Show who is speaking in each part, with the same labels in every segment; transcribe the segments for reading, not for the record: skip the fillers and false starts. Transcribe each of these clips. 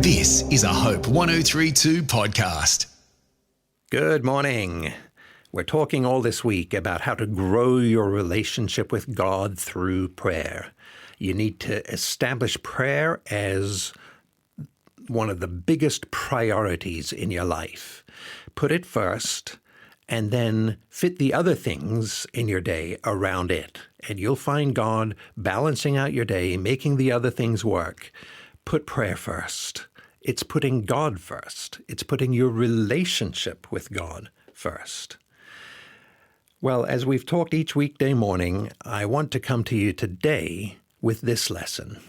Speaker 1: This is a Hope 1032 podcast.
Speaker 2: Good morning. We're talking all this week about how to grow your relationship with God through prayer. You need to establish prayer as one of the biggest priorities in your life. Put it first, and then fit the other things in your day around it. And you'll find God balancing out your day, making the other things work. Put prayer first. It's putting God first. It's putting your relationship with God first. Well, as we've talked each weekday morning, I want to come to you today with this lesson.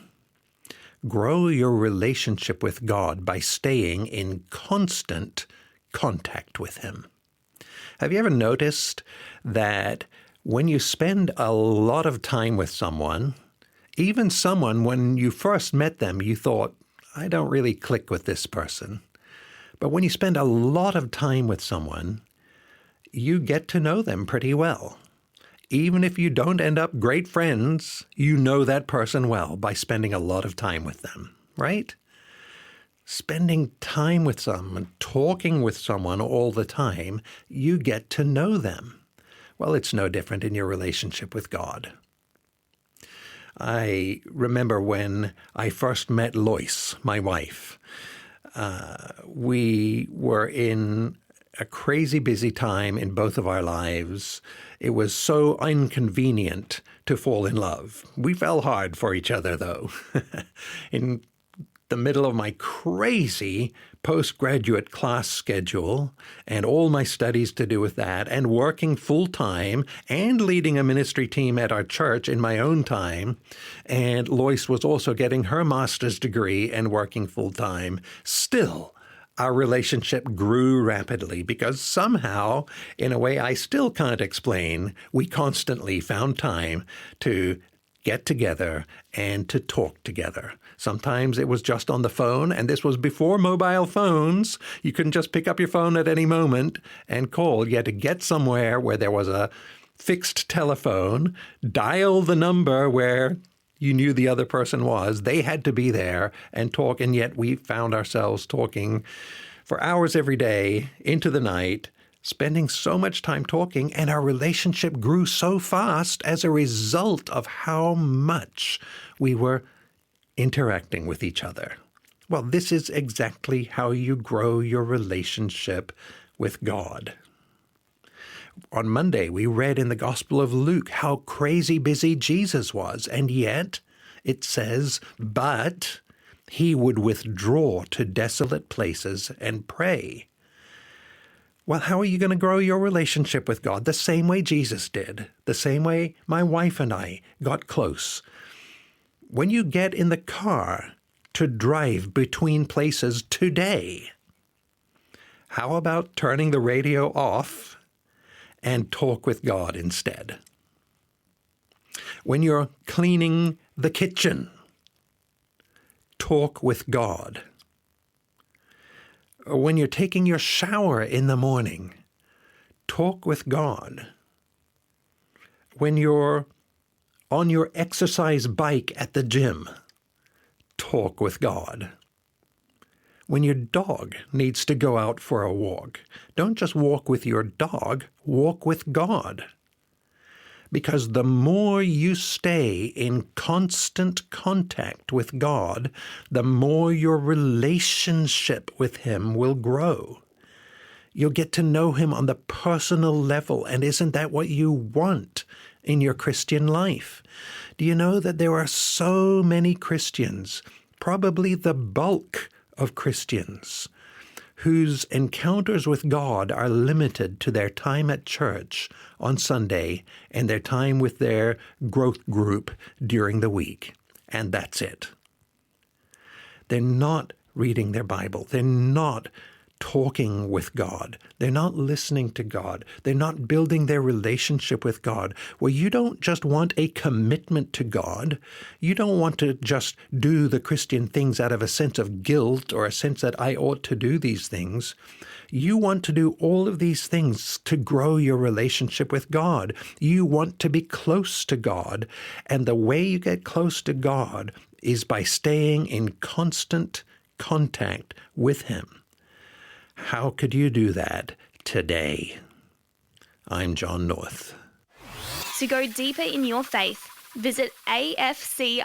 Speaker 2: Grow your relationship with God by staying in constant contact with Him. Have you ever noticed that when you spend a lot of time with someone, even someone when you first met them, you thought, I don't really click with this person. But when you spend a lot of time with someone, you get to know them pretty well. Even if you don't end up great friends, you know that person well by spending a lot of time with them, right? Spending time with someone, talking with someone all the time, you get to know them. Well, it's no different in your relationship with God. I remember when I first met Lois, my wife. We were in a crazy busy time in both of our lives. It was so inconvenient to fall in love. We fell hard for each other, though. In the middle of my crazy postgraduate class schedule and all my studies to do with that and working full-time and leading a ministry team at our church in my own time, and Lois was also getting her master's degree and working full-time, still our relationship grew rapidly because somehow, in a way I still can't explain, we constantly found time to get together and to talk together. Sometimes it was just on the phone, and this was before mobile phones. You couldn't just pick up your phone at any moment and call. You had to get somewhere where there was a fixed telephone, dial the number where you knew the other person was. They had to be there and talk, and yet we found ourselves talking for hours every day into the night, spending so much time talking, and our relationship grew so fast as a result of how much we were interacting with each other. Well, this is exactly how you grow your relationship with God. On Monday, we read in the Gospel of Luke how crazy busy Jesus was, and yet it says, but he would withdraw to desolate places and pray. Well, how are you going to grow your relationship with God? The same way Jesus did, the same way my wife and I got close. When you get in the car to drive between places today, how about turning the radio off and talk with God instead? When you're cleaning the kitchen, talk with God. When you're taking your shower in the morning, talk with God. When you're on your exercise bike at the gym, talk with God. When your dog needs to go out for a walk, don't just walk with your dog, walk with God. Because the more you stay in constant contact with God, the more your relationship with Him will grow. You'll get to know Him on the personal level, and isn't that what you want in your Christian life? Do you know that there are so many Christians, probably the bulk of Christians, whose encounters with God are limited to their time at church on Sunday and their time with their growth group during the week. And that's it. They're not reading their Bible. They're not talking with God. They're not listening to God. They're not building their relationship with God. Well, you don't just want a commitment to God. You don't want to just do the Christian things out of a sense of guilt or a sense that I ought to do these things. You want to do all of these things to grow your relationship with God. You want to be close to God. And the way you get close to God is by staying in constant contact with him. How could you do that today? I'm John North.
Speaker 3: To go deeper in your faith, visit afci.com.au.